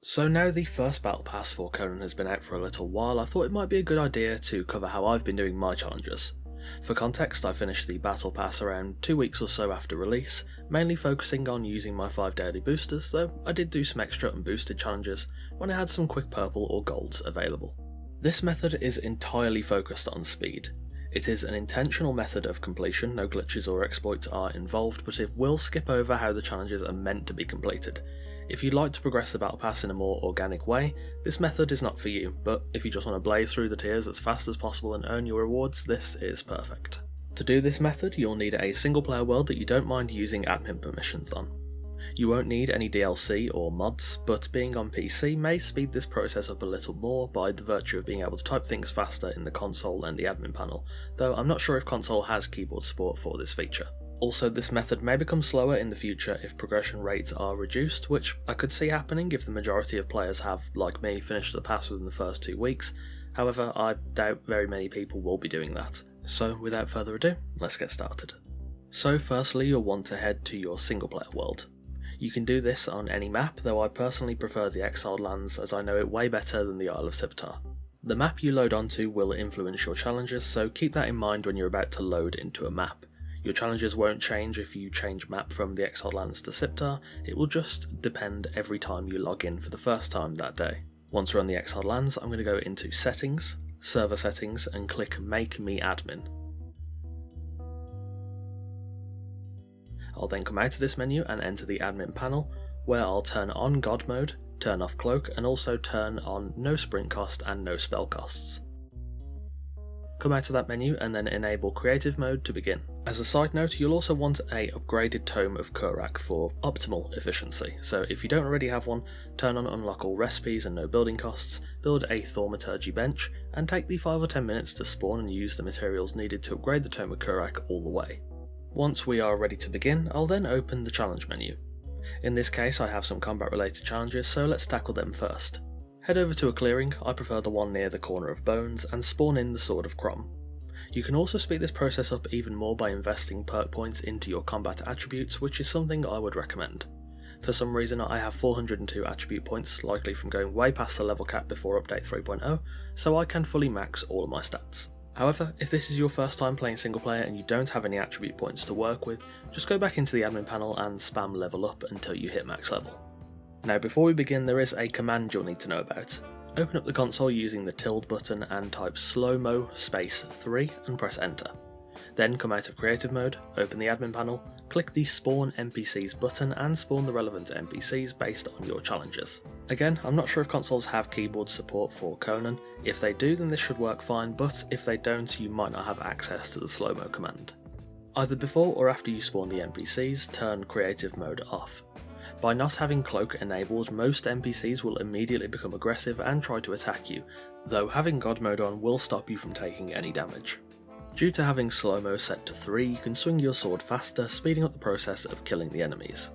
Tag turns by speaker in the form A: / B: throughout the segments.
A: So now the first battle pass for Conan has been out for a little while, I thought it might be a good idea to cover how I've been doing my challenges. For context, I finished the battle pass around 2 weeks or so after release, mainly focusing on using my 5 daily boosters, though I did do some extra unboosted challenges when I had some quick purple or golds available. This method is entirely focused on speed. It is an intentional method of completion, no glitches or exploits are involved, but it will skip over how the challenges are meant to be completed. If you'd like to progress the battle pass in a more organic way, this method is not for you, but if you just want to blaze through the tiers as fast as possible and earn your rewards, this is perfect. To do this method, you'll need a single player world that you don't mind using admin permissions on. You won't need any DLC or mods, but being on PC may speed this process up a little more by the virtue of being able to type things faster in the console and the admin panel, though I'm not sure if console has keyboard support for this feature. Also, this method may become slower in the future if progression rates are reduced, which I could see happening if the majority of players have, like me, finished the pass within the first 2 weeks. However, I doubt very many people will be doing that. So without further ado, let's get started. So firstly, you'll want to head to your single player world. You can do this on any map, though I personally prefer the Exiled lands as I know it way better than the Isle of Siptar. The map you load onto will influence your challenges, so keep that in mind when you're about to load into a map. Your challenges won't change if you change map from the Exiled lands to Siptar, it will just depend every time you log in for the first time that day. Once we're on the Exiled lands, I'm going to go into Settings, Server Settings, and click Make Me Admin. I'll then come out of this menu and enter the admin panel, where I'll turn on God mode, turn off cloak, and also turn on no sprint cost and no spell costs. Come out of that menu and then enable creative mode to begin. As a side note, you'll also want a upgraded Tome of Kurak for optimal efficiency, so if you don't already have one, turn on unlock all recipes and no building costs, build a thaumaturgy bench, and take the 5 or 10 minutes to spawn and use the materials needed to upgrade the Tome of Kurak all the way. Once we are ready to begin, I'll then open the challenge menu. In this case I have some combat related challenges, so let's tackle them first. Head over to a clearing, I prefer the one near the Corner of Bones, and spawn in the Sword of Crom. You can also speed this process up even more by investing perk points into your combat attributes, which is something I would recommend. For some reason I have 402 attribute points, likely from going way past the level cap before update 3.0, so I can fully max all of my stats. However, if this is your first time playing single player and you don't have any attribute points to work with, just go back into the admin panel and spam level up until you hit max level. Now before we begin, there is a command you'll need to know about. Open up the console using the tilde button and type Slomo space 3 and press enter. Then come out of creative mode, open the admin panel, click the spawn NPCs button and spawn the relevant NPCs based on your challenges. Again, I'm not sure if consoles have keyboard support for Conan. If they do, then this should work fine, but if they don't, you might not have access to the Slomo command. Either before or after you spawn the NPCs, turn creative mode off. By not having cloak enabled, most NPCs will immediately become aggressive and try to attack you, though having God mode on will stop you from taking any damage. Due to having slow-mo set to 3, you can swing your sword faster, speeding up the process of killing the enemies.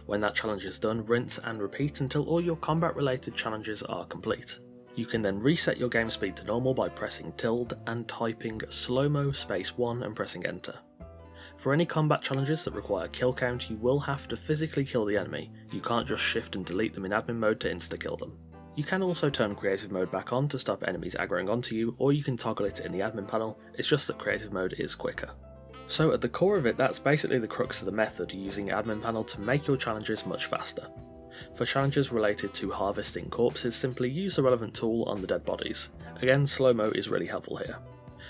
A: When that challenge is done, rinse and repeat until all your combat related challenges are complete. You can then reset your game speed to normal by pressing tilde and typing slow-mo space 1 and pressing enter. For any combat challenges that require kill count, you will have to physically kill the enemy, you can't just shift and delete them in admin mode to insta-kill them. You can also turn creative mode back on to stop enemies aggroing onto you, or you can toggle it in the admin panel, it's just that creative mode is quicker. So at the core of it, that's basically the crux of the method, using admin panel to make your challenges much faster. For challenges related to harvesting corpses, simply use the relevant tool on the dead bodies. Again, slow-mo is really helpful here.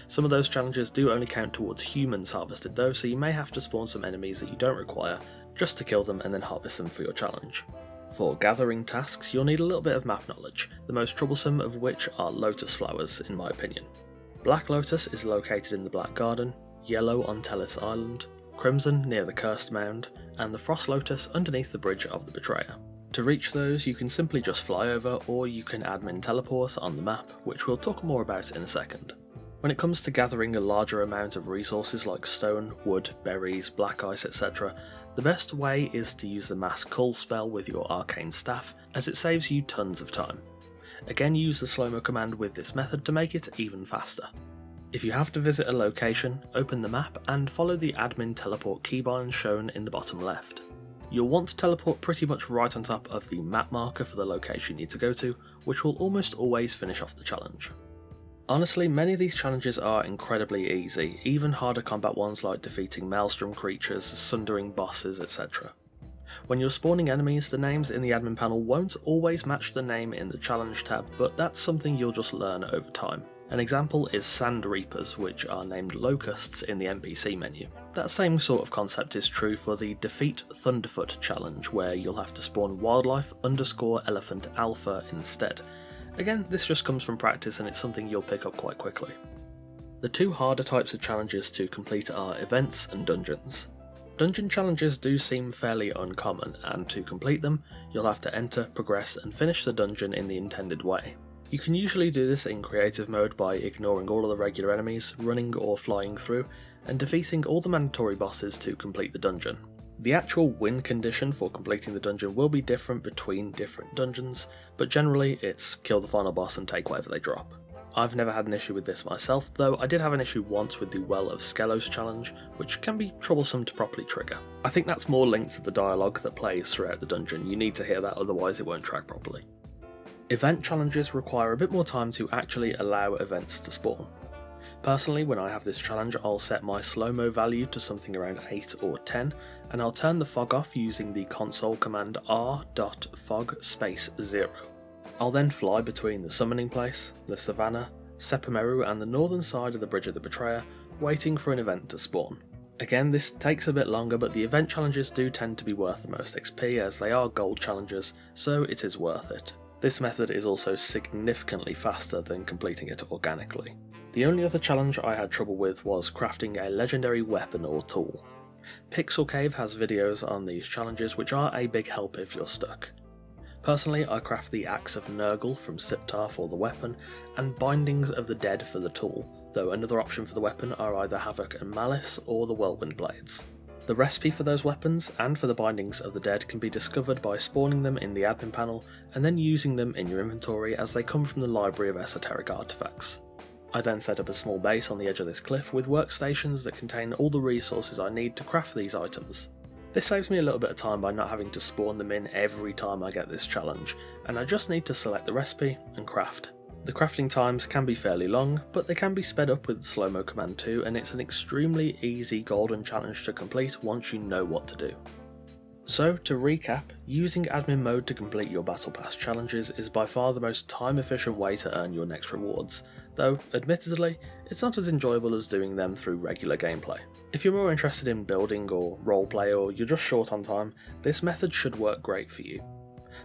A: Some of those challenges do only count towards humans harvested though, so you may have to spawn some enemies that you don't require, just to kill them and then harvest them for your challenge. For gathering tasks, you'll need a little bit of map knowledge, the most troublesome of which are lotus flowers in my opinion. Black lotus is located in the Black Garden, yellow on Tellis Island, crimson near the Cursed Mound, and the frost lotus underneath the Bridge of the Betrayer. To reach those, you can simply just fly over, or you can admin teleport on the map, which we'll talk more about in a second. When it comes to gathering a larger amount of resources like stone, wood, berries, black ice, etc., the best way is to use the mass Cull spell with your arcane staff, as it saves you tons of time. Again, use the Slomo command with this method to make it even faster. If you have to visit a location, open the map and follow the admin teleport keybind shown in the bottom left. you'll want to teleport pretty much right on top of the map marker for the location you need to go to, which will almost always finish off the challenge. Honestly, many of these challenges are incredibly easy, even harder combat ones like defeating maelstrom creatures, sundering bosses, etc. When you're spawning enemies, the names in the admin panel won't always match the name in the challenge tab, but that's something you'll just learn over time. An example is Sand Reapers, which are named locusts in the NPC menu. That same sort of concept is true for the Defeat Thunderfoot challenge, where you'll have to spawn wildlife_elephant alpha instead. Again, this just comes from practice and it's something you'll pick up quite quickly. The two harder types of challenges to complete are events and dungeons. Dungeon challenges do seem fairly uncommon, and to complete them, you'll have to enter, progress, and finish the dungeon in the intended way. You can usually do this in creative mode by ignoring all of the regular enemies, running or flying through, and defeating all the mandatory bosses to complete the dungeon. The actual win condition for completing the dungeon will be different between different dungeons, but generally it's kill the final boss and take whatever they drop. I've never had an issue with this myself, though I did have an issue once with the Well of Skelos challenge, which can be troublesome to properly trigger. I think that's more linked to the dialogue that plays throughout the dungeon. You need to hear that, otherwise it won't track properly. Event challenges require a bit more time to actually allow events to spawn. Personally, when I have this challenge, I'll set my slow-mo value to something around 8 or 10, and I'll turn the fog off using the console command r.fog_0. I'll then fly between the summoning place, the savannah, Sepameru and the northern side of the Bridge of the Betrayer, waiting for an event to spawn. Again, this takes a bit longer, but the event challenges do tend to be worth the most XP as they are gold challenges, so it is worth it. This method is also significantly faster than completing it organically. The only other challenge I had trouble with was crafting a legendary weapon or tool. Pixel Cave has videos on these challenges which are a big help if you're stuck. Personally, I craft the Axe of Nurgle from Siptar for the weapon, and Bindings of the Dead for the tool, though another option for the weapon are either Havoc and Malice or the Whirlwind Blades. The recipe for those weapons and for the Bindings of the Dead can be discovered by spawning them in the admin panel and then using them in your inventory as they come from the library of esoteric artifacts. I then set up a small base on the edge of this cliff with workstations that contain all the resources I need to craft these items. This saves me a little bit of time by not having to spawn them in every time I get this challenge, and I just need to select the recipe and craft. The crafting times can be fairly long, but they can be sped up with Slomo Command too, and it's an extremely easy golden challenge to complete once you know what to do. So, to recap, using admin mode to complete your Battle Pass challenges is by far the most time efficient way to earn your next rewards, though admittedly, it's not as enjoyable as doing them through regular gameplay. If you're more interested in building or roleplay, or you're just short on time, this method should work great for you.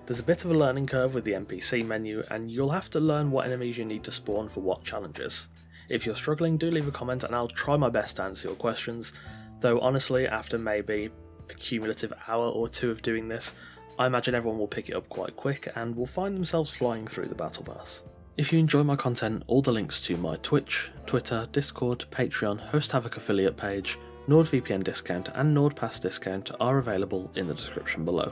A: There's a bit of a learning curve with the NPC menu, and you'll have to learn what enemies you need to spawn for what challenges. If you're struggling, do leave a comment and I'll try my best to answer your questions, though honestly, after maybe a cumulative hour or two of doing this, I imagine everyone will pick it up quite quick and will find themselves flying through the Battle Pass. If you enjoy my content, all the links to my Twitch, Twitter, Discord, Patreon, Host Havoc affiliate page, NordVPN discount and NordPass discount are available in the description below.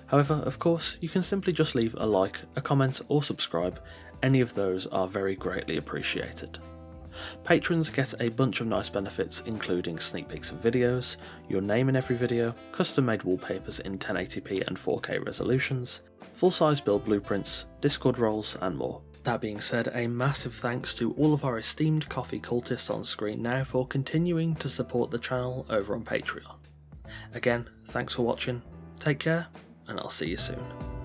A: However, of course, you can simply just leave a like, a comment or subscribe. Any of those are very greatly appreciated. Patrons get a bunch of nice benefits, including sneak peeks of videos, your name in every video, custom made wallpapers in 1080p and 4K resolutions, full-size build blueprints, Discord roles and more. That being said, a massive thanks to all of our esteemed coffee cultists on screen now for continuing to support the channel over on Patreon. Again, thanks for watching, take care, and I'll see you soon.